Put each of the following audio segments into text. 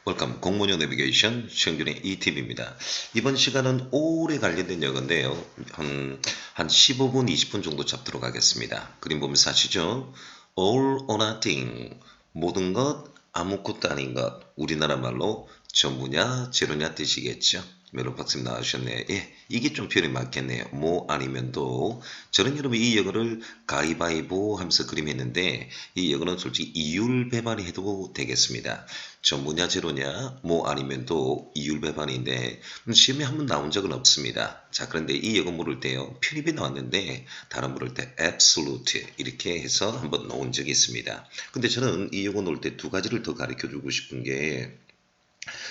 웰컴 공무원 내비게이션 시영준의 이팁입니다. 이번 시간은 오래 관련된 영어인데요. 한 15분, 20분 정도 잡도록 하겠습니다. 그림 보면서 아시죠? All or nothing. 모든 것, 아무것도 아닌 것. 우리나라 말로 전부냐, 제로냐 뜻이겠죠. 메론 박사님 나와주셨네. 예, 이게 좀 표현이 맞겠네요. 뭐 아니면 도. 저는 여러분 이 영어를 가위바위보 하면서 그림했는데 이 영어는 솔직히 이율배반이 해도 되겠습니다. 전부냐 제로냐 뭐 아니면 도 이율배반인데 시험에 한번 나온 적은 없습니다. 자, 그런데 이 영어 물을 때요. 편입이 나왔는데 단어 물을 때 absolute 이렇게 해서 한번 나온 적이 있습니다. 근데 저는 이 영어 놓을 때 두 가지를 더 가르쳐 주고 싶은 게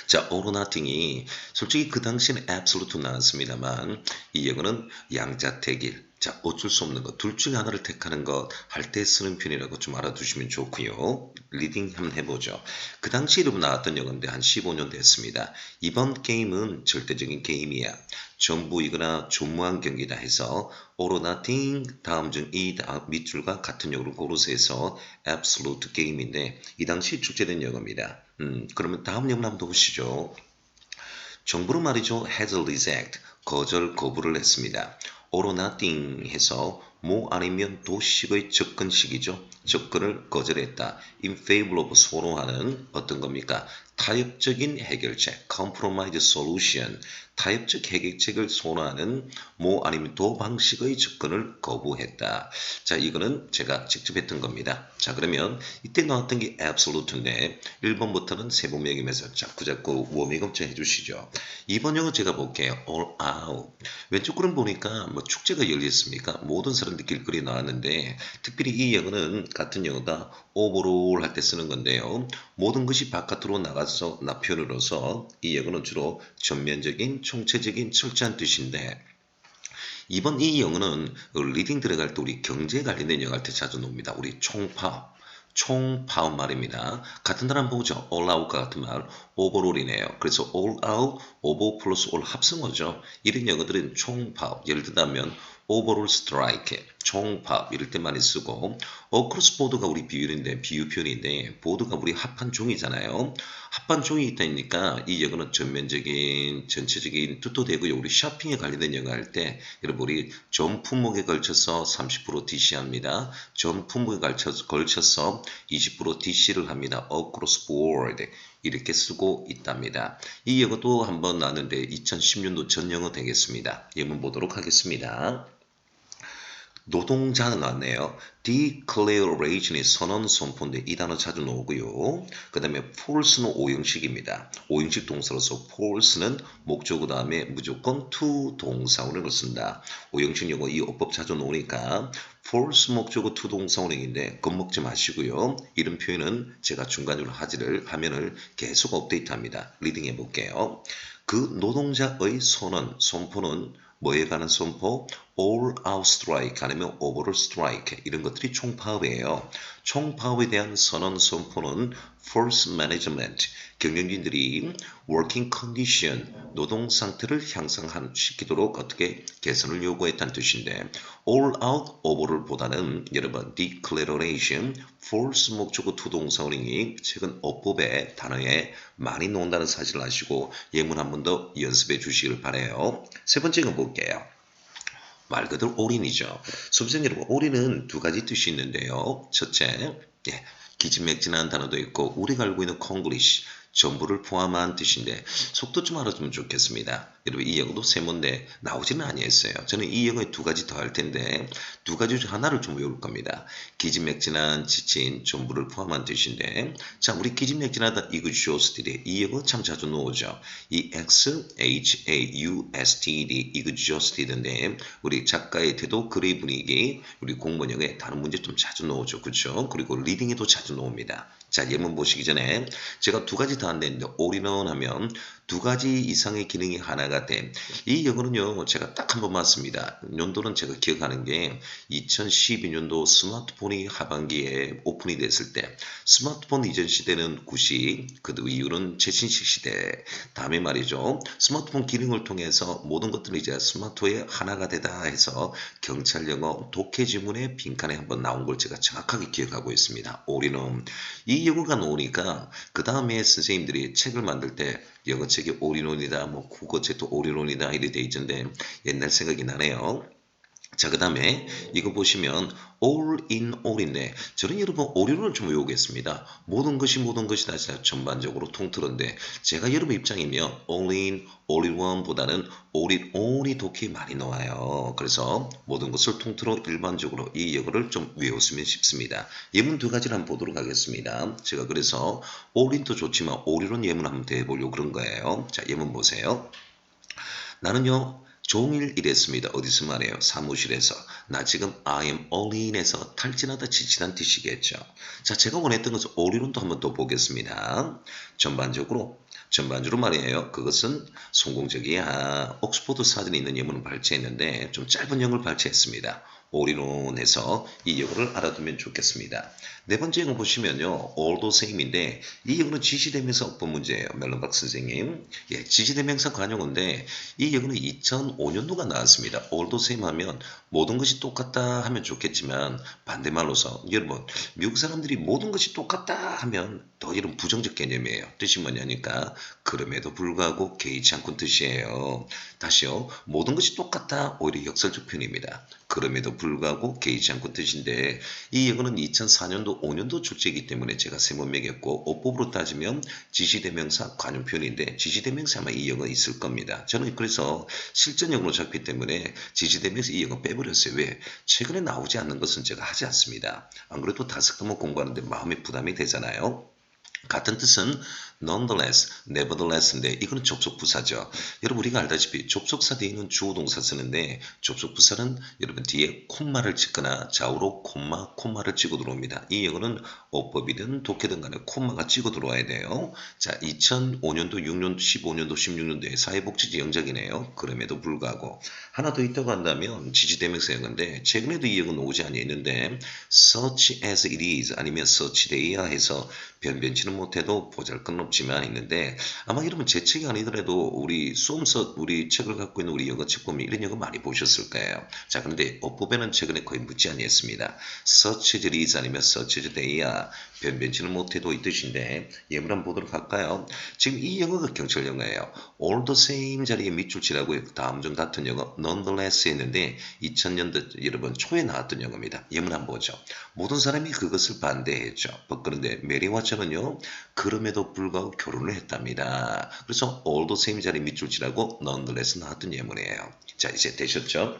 자, all or nothing이 솔직히 그 당시에는 absolute 나왔습니다만 이 영어는 양자택일. 자, 어쩔 수 없는 것. 둘 중에 하나를 택하는 것 할 때 쓰는 표현이라고 좀 알아두시면 좋고요. 리딩 한번 해보죠. 그 당시 이름 나왔던 영어인데 한 15년 됐습니다. 이번 게임은 절대적인 게임이야. 전부이거나 조무한 경기다 해서 all or nothing 다음 중 이 밑줄과 같은 영어를 고르서 해서 absolute 게임인데 이 당시 출제된 영어입니다. 그러면 다음 영문 한번 보시죠. 정부는 말이죠. has reject, 거절, 거부를 했습니다. all or nothing 해서 뭐 아니면 도식의 접근식이죠. 접근을 거절했다. in favor of 선호하는 어떤 겁니까? 타협적인 해결책, compromise solution, 타협적 해결책을 선호하는 뭐 아니면 도 방식의 접근을 거부했다. 자, 이거는 제가 직접 했던 겁니다. 자, 그러면 이때 나왔던 게 absolute인데 1번부터는 세부명이면서 자꾸자꾸 워밍업 좀 해주시죠. 2번 영어 제가 볼게요. all out. 왼쪽 그림 보니까 뭐 축제가 열렸습니까? 모든 사람들 길거리에 나왔는데 특별히 이 영어는 같은 영어가 overall 할 때 쓰는 건데요. 모든 것이 바깥으로 나가서 표현으로서 이 영어는 주로 전면적인 총체적인 철저한 뜻인데 이번 이 영어는 리딩 들어갈 때 우리 경제에 관련된 영어 할 때 자주 나옵니다. 우리 총파업 말입니다. 같은 날 한번 보죠. all out과 같은 말 overall이네요. 그래서 all out, over 플러스 all 합성어죠. 이런 영어들은 총파업. 예를 들자면 overall strike, 총파업 이럴 때 많이 쓰고 across board가 우리 비유 표현인데 보드가 우리 합한 종이잖아요. 합한 종이 있다니까 이 영어는 전면적인 전체적인 뜻도 되고요. 우리 쇼핑에 관련된 영어 할 때 여러분 우리 전 품목에 걸쳐서 30% DC합니다. 전 품목에 걸쳐서 20% DC를 합니다. across board 이렇게 쓰고 있답니다. 이 영어도 한번 나왔는데 2010년도 전 영어 되겠습니다. 예문 보도록 하겠습니다. 노동자는 나왔네요. declaration이 선언, 선포인데 이 단어 자주 나오고요. 그 다음에 false는 오형식입니다. 오형식 동사로서 false는 목적어 다음에 무조건 to 동사원을 쓴다. 오형식 용어 이 어법 자주 나오니까 false 목적어 to 동사원인데 겁먹지 마시고요. 이런 표현은 제가 중간으로 화면을 계속 업데이트합니다. 리딩해 볼게요. 그 노동자의 선언, 선포는 뭐에 관한 선포? all out strike 아니면 overall strike 이런 것들이 총파업이에요. 총파업에 대한 선언 선포는 force management 경영진들이 working condition 노동 상태를 향상시키도록 어떻게 개선을 요구했다는 뜻인데 all out overall 보다는 여러분 declaration force 목적어 투동사원이 최근 어법의 단어에 많이 나온다는 사실을 아시고 예문 한 번 더 연습해 주시길 바라요. 세 번째 거 볼게요. 말 그대로 올인이죠. 수험생 여러분, 올인은 두 가지 뜻이 있는데요. 첫째, 기진맥진한 단어도 있고 우리가 알고 있는 콩글리시, 전부를 포함한 뜻인데 속도 좀 알아두면 좋겠습니다. 여러분 이 영어도 세모인데 나오지는 아니했어요. 저는 이 영어에 두 가지 더 할 텐데 두 가지 중 하나를 좀 외울 겁니다. 기진맥진한, 지친, 전부를 포함한 뜻인데 자, 우리 기진맥진하다 exhausted 이 영어 참 자주 나오죠. 이 exhausted exhausted인데 우리 작가의 태도, 글의 분위기, 우리 공부영에 다른 문제 좀 자주 나오죠. 그렇죠? 그리고 리딩에도 자주 나옵니다. 자, 예문 보시기 전에 제가 두 가지 더 안 됐는데 올인원 하면 두 가지 이상의 기능이 하나가 된 이 영어는요 제가 딱 한 번 맞습니다. 연도는 제가 기억하는 게 2012년도 스마트폰이 하반기에 오픈이 됐을 때 스마트폰 이전 시대는 구식, 그 이후는 최신식 시대. 다음에 말이죠. 스마트폰 기능을 통해서 모든 것들이 이제 스마트의 하나가 되다 해서 경찰 영어 독해 지문의 빈칸에 한번 나온 걸 제가 정확하게 기억하고 있습니다. 올인원. 이 영어가 나오니까 그 다음에 선생님들이 책을 만들 때 영어책이 올인원이다, 뭐 국어책도 올인원이다 이래 돼 있던데 옛날 생각이 나네요. 자, 그 다음에 이거 보시면 all in all인데 저는 여러분 올인원을 좀 외우겠습니다. 모든 것이 다 전반적으로 통틀어인데 제가 여러분 입장이면 all in, all in one보다는 all in all이 독해 많이 나와요. 그래서 모든 것을 통틀어 일반적으로 이 영어를 좀 외웠으면 싶습니다. 예문 두 가지를 한번 보도록 하겠습니다. 제가 그래서 all in도 좋지만 all in one 예문 한번 더 해보려고 그런 거예요. 자, 예문 보세요. 나는요 종일 일했습니다. 어디서 말해요? 사무실에서. 나 지금 I am all in에서 탈진하다 지치다는 뜻이겠죠. 자, 제가 원했던 것은 all in도 한번 더 보겠습니다. 전반적으로 말이에요. 그것은 성공적이야. 옥스포드 사전에 있는 예문을 발췌했는데 좀 짧은 영어를 발췌했습니다. 올인원에서 이 영어를 알아두면 좋겠습니다. 네 번째 영어 보시면요. all the same인데 이 영어는 지시대명사 어법 문제예요. 멜론박 선생님. 예, 지시대명사 관용어인데 이 영어는 2005년도가 나왔습니다. all the same 하면 모든 것이 똑같다 하면 좋겠지만 반대말로서 여러분 미국 사람들이 모든 것이 똑같다 하면 더 이런 부정적 개념이에요. 뜻이 뭐냐니까 그럼에도 불구하고 개의치 않고 뜻이에요. 다시요. 모든 것이 똑같다 오히려 역설적 표현입니다. 그럼에도 불구하고 개의치 않고 뜻인데 이 영어는 2004년도 5년도 출제이기 때문에 제가 세 번 매겼고 어법으로 따지면 지시대명사 관용 표현인데 지시대명사 아마 이 영어 있을 겁니다. 저는 그래서 실전 영어로 잡기 때문에 지시대명사 이 영어 빼버렸어요. 왜? 최근에 나오지 않는 것은 제가 하지 않습니다. 안 그래도 5과목 공부하는데 마음이 부담이 되잖아요. 같은 뜻은 nonetheless, nevertheless인데 이거는 접속부사죠. 여러분 우리가 알다시피 접속사 뒤에는 주어 동사 쓰는데 접속부사는 여러분 뒤에 콤마를 찍거나 좌우로 콤마를 찍어 들어옵니다. 이 영어는 어법이든 독해든 간에 콤마가 찍어 들어와야 돼요. 자, 2005년도, 6년도, 15년도, 16년도에 사회복지제 영작이네요. 그럼에도 불구하고 하나 더 있다고 한다면 지지대명사 영어인데 최근에도 이 영어는 오지 않았는데 such as it is 아니면 such they야 해서 변변치는 못해도 보잘것없지만 있는데 아마 여러분 제 책이 아니더라도 우리 수험서 우리 책을 갖고 있는 우리 영어 책 보면 이런 영어 많이 보셨을 거예요. 자, 그런데 어법에는 최근에 거의 묻지 않았습니다. such as it is 아니면 such as they야 변변치는 못해도 이 뜻인데 예문 한번 보도록 할까요? 지금 이 영어가 경찰 영어예요. all the same 자리에 밑줄 치라고 다음 중 같은 영어 nonetheless 했는데 2000년도 여러분 초에 나왔던 영어입니다. 예문 한번 보죠. 모든 사람이 그것을 반대했죠. 그런데 메리 와처는요. 그럼에도 불구하고 결혼을 했답니다. 그래서 all the same 자리 밑줄 치라고 nonetheless 나왔던 예문이에요. 자, 이제 되셨죠?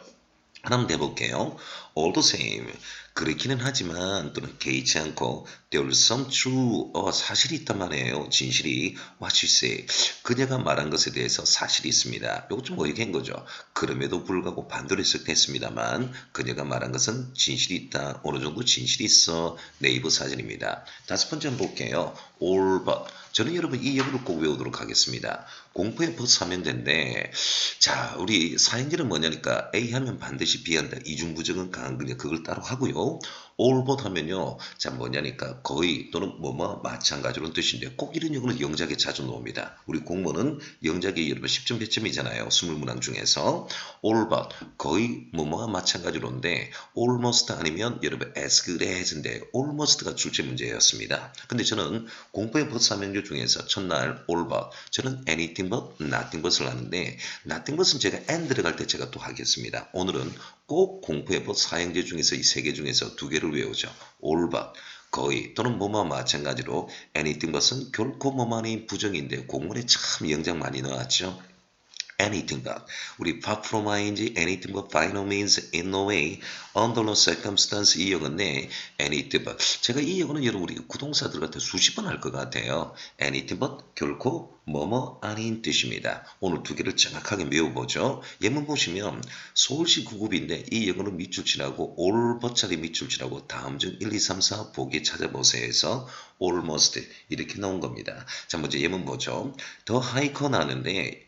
하나만 더 해볼게요. all the same. 그렇기는 하지만 또는 개의치 않고 there is some true 사실이 있단 말이에요. 진실이 what you say. 그녀가 말한 것에 대해서 사실이 있습니다. 이거 좀 어이게 한 거죠. 그럼에도 불구하고 반대로 해석했습니다만 그녀가 말한 것은 진실이 있다. 어느 정도 진실이 있어. 네이버 사진입니다. 다섯 번째 한번 볼게요. all but. 저는 여러분 이 영어를 꼭 외우도록 하겠습니다. 공포의 but 하면 된대. 자, 우리 사행제는 뭐냐니까 A 하면 반드시 B 한다. 이중부정은 강한 그냥 그걸 따로 하고요. all but 하면요. 자, 뭐냐니까 거의 또는 뭐뭐 마찬가지로는 뜻인데 꼭 이런 영어는 영작에 자주 나옵니다. 우리 공무원은 영작이 여러분 10점 100점이잖아요. 20문항 중에서 all but 거의 뭐뭐와 마찬가지로인데 almost 아니면 여러분 as good as인데 almost가 출제 문제였습니다. 근데 저는 공포의 but 사명조 중에서 첫날 all but 저는 anything but nothing but을 하는데 nothing but은 제가 and 들어갈 때 제가 또 하겠습니다. 오늘은 꼭 공포의 but 사형제 중에서 이 세 개 중에서 두 개를 외우죠. all but 거의 또는 뭐뭐 마찬가지로 anything but은 결코 뭐뭐 아닌 부정인데 공문에 참 영작 많이 나왔죠. anything but 우리 far from ing anything but by no means in no way under no circumstance 이 영어인데 anything but 제가 이 영어는 여러분 우리 구동사 들어갈 때 수십 번 할 것 같아요. anything but 결코 뭐뭐 아닌 뜻입니다. 오늘 두 개를 정확하게 외워보죠. 예문 보시면 서울시 9급인데 이 영어는 밑줄 치라고 올버짜리 밑줄 치라고 다음 중 1, 2, 3, 4 보기 찾아보세요 해서 almost 이렇게 나온 겁니다. 자, 먼저 예문 보죠. 더 하이커 나는데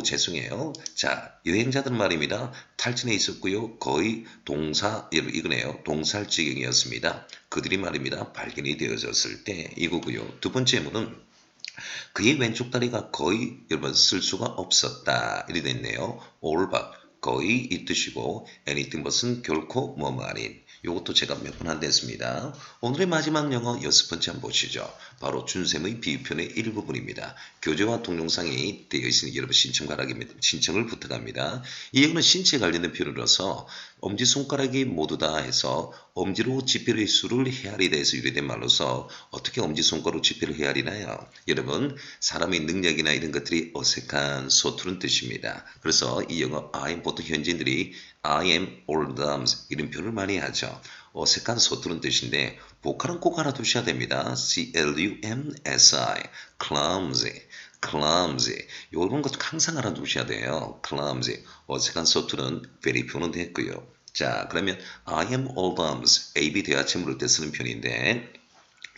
죄송해요. 자, 여행자들 말입니다. 탈진해 있었고요. 거의 동사 이거네요. 동살지경이었습니다. 그들이 말입니다. 발견이 되어졌을 때 이거고요. 두 번째 예문은 그의 왼쪽 다리가 거의 여러분 쓸 수가 없었다. 이렇게 됐네요. all but 거의 이 뜻이고 anything but은 결코 뭐뭐 아닌. 이것도 제가 몇 번 한댔습니다. 오늘의 마지막 영어 6번째 한번 보시죠. 바로 준쌤의 비유편의 일부분입니다. 교재와 동영상이 되어 있으니 여러분 신청을 부탁합니다. 이 영어는 신체에 관련된 표현으로서 엄지손가락이 모두 다 해서 엄지로 지폐의 수를 헤아리다 해서 유래된 말로서 어떻게 엄지손가락으로 지폐를 헤아리나요? 여러분 사람의 능력이나 이런 것들이 어색한 서투른 뜻입니다. 그래서 이 영어 I am 보통 현지인들이 I am all thumbs 이런 표현을 많이 하죠. 어색한 서투른 뜻인데 보컬은 꼭 알아두셔야 됩니다. C-L-U-M-S-I clumsy clumsy 이런 것도 항상 알아두셔야 돼요. clumsy 어색한 서투른 very 표현은 됐고요. 자 그러면 I am all thumbs A, B 대화체 물을 때 쓰는 표현인데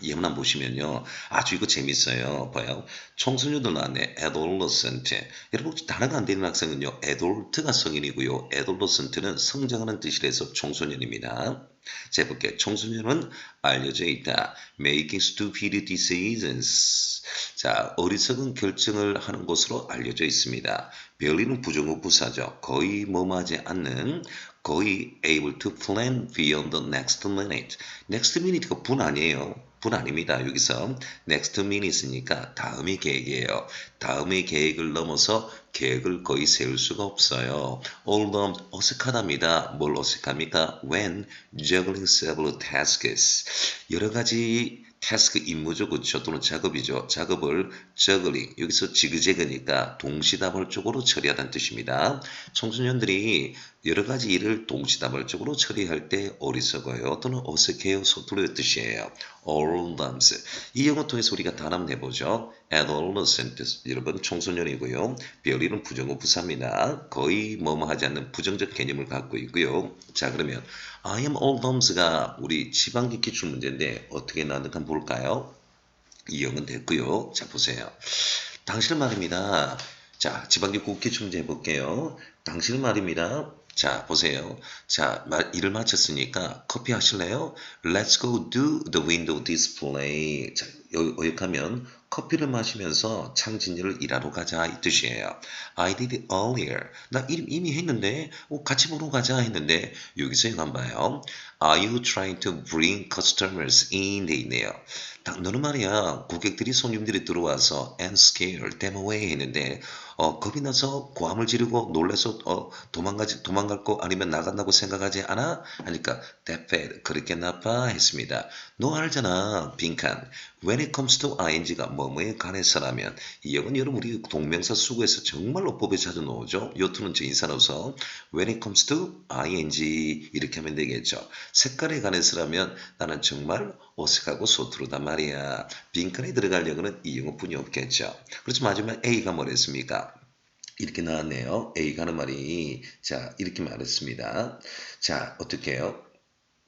예문 한번 보시면요. 아주 이거 재밌어요. 봐요. 청소년도 나왔네. adolescent. 여러분 혹시 단어가 안 되는 학생은요. adult가 성인이고요. adolescent는 성장하는 뜻이라서 청소년입니다. 자, 해볼게요. 청소년은 알려져 있다. making stupid decisions. 자, 어리석은 결정을 하는 것으로 알려져 있습니다. barely는 부정어 부사죠. 거의 뭐뭐하지 않는 거의 able to plan beyond the next minute. next minute가 분 아니에요. 분 아닙니다. 여기서 next minute이니까 다음의 계획이에요. 다음의 계획을 넘어서 계획을 거의 세울 수가 없어요. all 어색하답니다. 뭘 어색합니까? When juggling several tasks. 여러 가지 태스크 임무죠. 그렇죠. 또는 작업이죠. 작업을 juggling 여기서 지그재그니까 동시다발적으로 처리하다는 뜻입니다. 청소년들이 여러 가지 일을 동시다발적으로 처리할 때 어리석어요. 또는 어색해요. 서투르의 뜻이에요. all thumbs. 이 영어 통해서 우리가 단어 한번 해보죠. adolescent 여러분 청소년이고요. 별이는 부정어 부사입니다. 거의 뭐뭐 하지 않는 부정적 개념을 갖고 있고요. 자 그러면 I am all thumbs가 우리 지방기 기출 문제인데 어떻게 나왔는가 한번 볼까요? 이 영은 됐고요. 자 보세요. 당신은 말입니다. 자 지방기 기출 문제 해볼게요. 당신은 말입니다. 자 보세요. 자 일을 마쳤으니까 커피 하실래요? Let's go do the window display. 자 요약하면 커피를 마시면서 창진열을 일하러 가자 이 뜻이에요. I did it earlier. 나 이미 했는데 같이 보러 가자 했는데 여기서 이거 한번 봐요. Are you trying to bring customers in? 돼 있네요. 너는 말이야 고객들이 손님들이 들어와서 and scare them away 했는데 겁이 나서 고함을 지르고 놀라서 도망갈 거 아니면 나간다고 생각하지 않아? 하니까 that bad 그렇게 나빠 했습니다. 너 알잖아 빈칸 when it comes to ing가 뭐뭐에 관해서라면 이 영은 여러분 우리 동명사 수구에서 정말로 법에 자주 나오죠. 요투는 인사로서 when it comes to ing 이렇게 하면 되겠죠. 색깔에 관해서라면 나는 정말 어색하고 서투르단 말이야. 빈칸에 들어갈 영어는 이 영어뿐이 없겠죠. 그렇지만 마지막 A가 뭐랬습니까? 이렇게 나왔네요. A가 하는 말이 자 이렇게 말했습니다. 자 어떻게 해요?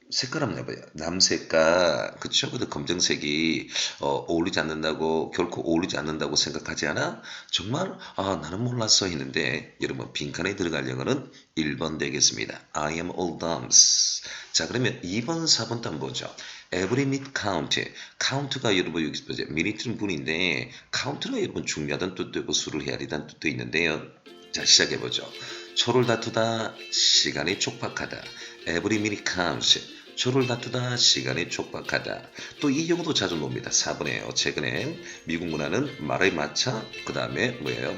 색깔 한번 해봐요. 남색과 그쵸? 근데 검정색이 어울리지 않는다고 결코 어울리지 않는다고 생각하지 않아? 정말 나는 몰랐어 했는데 여러분 빈칸에 들어갈 영어는 1번 되겠습니다. I am all thumbs. 자 그러면 2번 4번 또 한번 보죠. Every minute count. count가 여러분 여기 보세요. minute는 분인데 count가 여러분 중요하다는 뜻도 있고 수를 헤아리다는 뜻도 있는데요. 자 시작해보죠. 초를 다투다 시간이 촉박하다. Every minute counts. 초를 다투다 시간이 촉박하다. 또 이 경우도 자주 놉니다. 4번에요. 최근에 미국 문화는 말의 마차 그 다음에 뭐예요?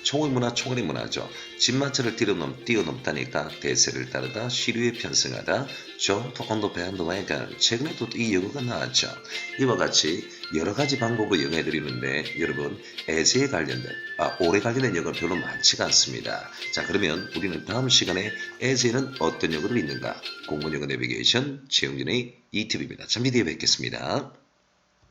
총의 문화, 총알의 문화죠. 집마차를 뛰어넘다니까 대세를 따르다, 시류에 편승하다, jump on the bandwagon. 최근에도 이 영어가 나왔죠. 이와 같이 여러 가지 방법으로 영어해드리는데 여러분 에세에 관련된, 오래 관련된 영어는 별로 많지가 않습니다. 자 그러면 우리는 다음 시간에 에세는 어떤 영어를 읽는가? 공무원 영어 내비게이션 최영진의 이팁입니다. 잠시 뒤에 뵙겠습니다.